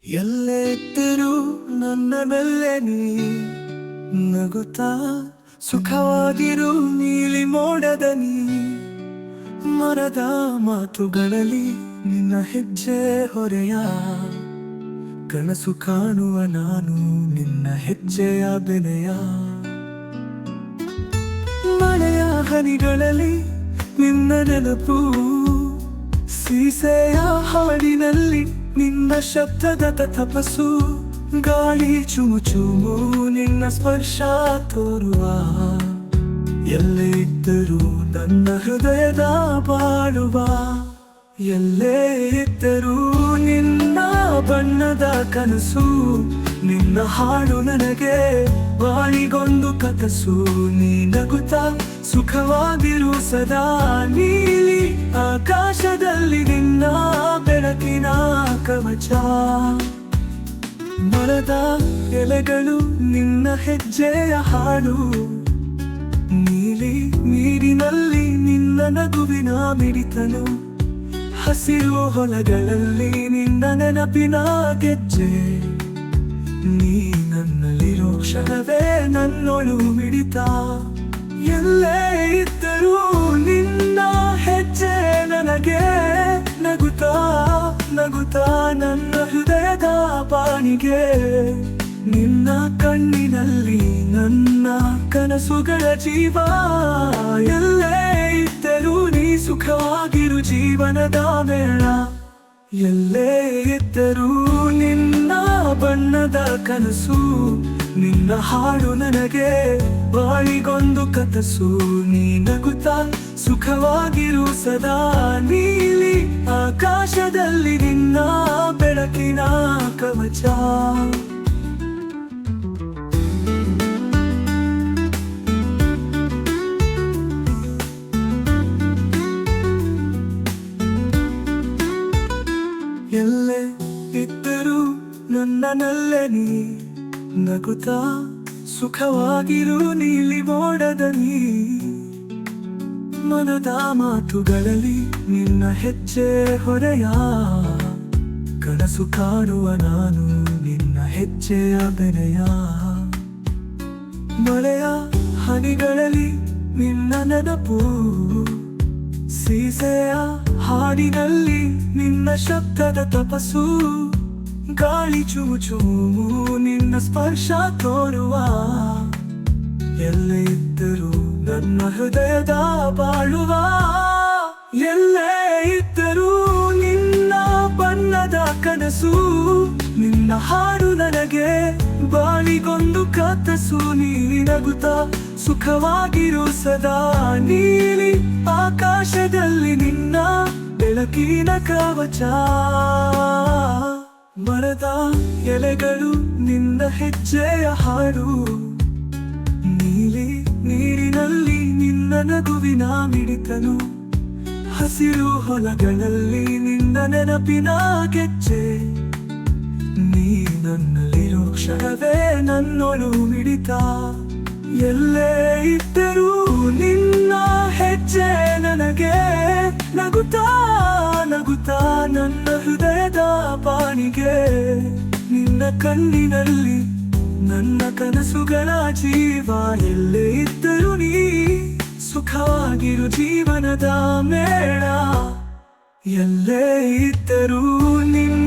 ಎಲ್ಲೇ ಇದ್ದರೂ ನನ್ನ ಮೇಲೆ ನೀ ನಗುತ್ತಾ ಸುಖವಾಗಿರು ನೀಲಿ ಮೋಡದ ನೀ ಮರದ ಮಾತುಗಳಲ್ಲಿ ನಿನ್ನ ಹೆಜ್ಜೆ ಹೊರೆಯ ಕನಸು ಕಾಣುವ ನಾನು ನಿನ್ನ ಹೆಜ್ಜೆಯ ಬೆಲೆಯ ಮಳೆಯ ಹನಿಗಳಲ್ಲಿ ನಿನ್ನ ನೆನಪು ಸೀಸೆಯ ಹಾಡಿನಲ್ಲಿ ನಿನ್ನ ಶಬ್ದದ ತಪಸ್ಸು ಗಾಳಿ ಚುಮು ಚುಮು ನಿನ್ನ ಸ್ಪರ್ಶ ತೋರುವ ಎಲ್ಲೇ ಇದ್ದರೂ ನನ್ನ ಹೃದಯದ ಬಾಳುವ ಎಲ್ಲೇ ಇದ್ದರೂ ನಿನ್ನ ಬಣ್ಣದ ಕನಸು ನಿನ್ನ ಹಾಡು ನನಗೆ ಬಾಳಿಗೊಂದು ಕನಸು ನೀ ನಗುತ್ತಾ ಸುಖವಾಗಿರು ಸದಾ ನೀಲಿ ಆಕಾಶದಲ್ಲಿ ನಿನ್ನ ಬೆಳಕಿನ ಕವಚ ಮರದ ಎಲೆಗಳು ನಿನ್ನ ಹೆಜ್ಜೆಯ ಹಾಡು ನೀಲಿ ನೀರಿನಲ್ಲಿ ನಿನ್ನ ನಗುವಿನ ಮಿಡಿತನು ಹಸಿರು ಹೊಲಗಳಲ್ಲಿ ನಿನ್ನ ನೆನಪಿನ ಗೆಜ್ಜೆ ನೀ ನನ್ನಲ್ಲಿರೋ ಕ್ಷಣವೇ ನನ್ನೊಳು ಮಿಡಿತ ಎಲ್ಲೇ ಇದ್ದರೂ ನಿನ್ನ ಹೆಜ್ಜೆ ನನಗೆ ನಗುತ್ತಾ ನಗುತ್ತಾ ನನ್ನ ಹೃದಯದ ಬಾಣಿಗೆ ನಿನ್ನ ಕಣ್ಣಿನಲ್ಲಿ ನನ್ನ ಕನಸುಗಳ ಜೀವ ಎಲ್ಲೇ ಇದ್ದರೂ ನೀ ಸುಖವಾಗಿರು ಜೀವನದ ಮೇಳ ಎಲ್ಲೇ ಇದ್ದರೂ ನಿನ್ನ ಬಣ್ಣದ ಕನಸು ನಿನ್ನ ಹಾಡು ನನಗೆ ಬಾಳಿಗೊಂದು ಕನಸು ನೀ ನಗುತ್ತಾ ಸುಖವಾಗಿರು ಸದಾ ನೀಲಿ ಆಕಾಶದಲ್ಲಿ ನಿನ್ನ ಬೆಳಕಿನ ಕವಚ ಎಲ್ಲೇ ಇದ್ದರೂ ನನ್ನನಲ್ಲೇ ನೀ ನಗುತ್ತಾ ಸುಖವಾಗಿರು ನೀಲಿ ಮೋಡದ ನೀ ಮನದ ಮಾತುಗಳಲ್ಲಿ ನಿನ್ನ ಹೆಜ್ಜೆ ಹೊರೆಯ ಕನಸು ಕಾಣುವ ನಾನು ನಿನ್ನ ಹೆಜ್ಜೆಯ ಬೆಲೆಯ ಮಳೆಯ ಹನಿಗಳಲ್ಲಿ ನಿನ್ನ ನೆನಪು ಸೀಸೆಯ ಹಾಡಿನಲ್ಲಿ ನಿನ್ನ ಶಬ್ದದ ತಪಸ್ಸು ಗಾಳಿ ಚುಮು ಚುಮು ನಿನ್ನ ಸ್ಪರ್ಶ ತೋರುವ ಎಲ್ಲೇ ಇದ್ದರೂ ನನ್ನ ಹೃದಯದ ಬಾಳುವ ಎಲ್ಲೇ ಇದ್ದರೂ ನಿನ್ನ ಬಣ್ಣದ ಕನಸು ನಿನ್ನ ಹಾಡು ನನಗೆ ಬಾಳಿಗೊಂದು ಕನಸು ನೀಲಿ ನಗುತ್ತಾ ಸುಖವಾಗಿರು ಸದಾ ನೀಲಿ ಆಕಾಶದಲ್ಲಿ ನಿನ್ನ ಬೆಳಕಿನ ಕವಚ ಮರದ ಎಲೆಗಳು ನಿನ್ನ ಹೆಜ್ಜೆಯ ಹಾಡು ನೀಲಿ ನೀರಿನಲ್ಲಿ ನಿನ್ನ ನಗುವಿನ ಮಿಡಿತನು ಹಸಿರು ಹೊಲಗಳಲ್ಲಿ ನಿನ್ನ ನೆನಪಿನ ಗೆಜ್ಜೆ ನೀ ನನ್ನಲ್ಲಿರೋ ಕ್ಷಣವೇ ನನ್ನೊಳು ಮಿಡಿತ ಎಲ್ಲೇ ಇದ್ದರೂ ನಿನ್ನ ಹೆಜ್ಜೆ ನನಗೆ ನಗುತ್ತಾ ನಗುತ್ತಾ ನನ್ನ ಹೃದಯದ ಬಾಣಿಗೆ ನಿನ್ನ ಕಣ್ಣಿನಲ್ಲಿ ನನ್ನ ಕನಸುಗಳ ಜೀವ ಎಲ್ಲೇ ಇದ್ದರೂ ನೀ ಸುಖವಾಗಿರು ಜೀವನದ ಮೇಳ ಎಲ್ಲೇ ಇದ್ದರೂ ನಿನ್ನ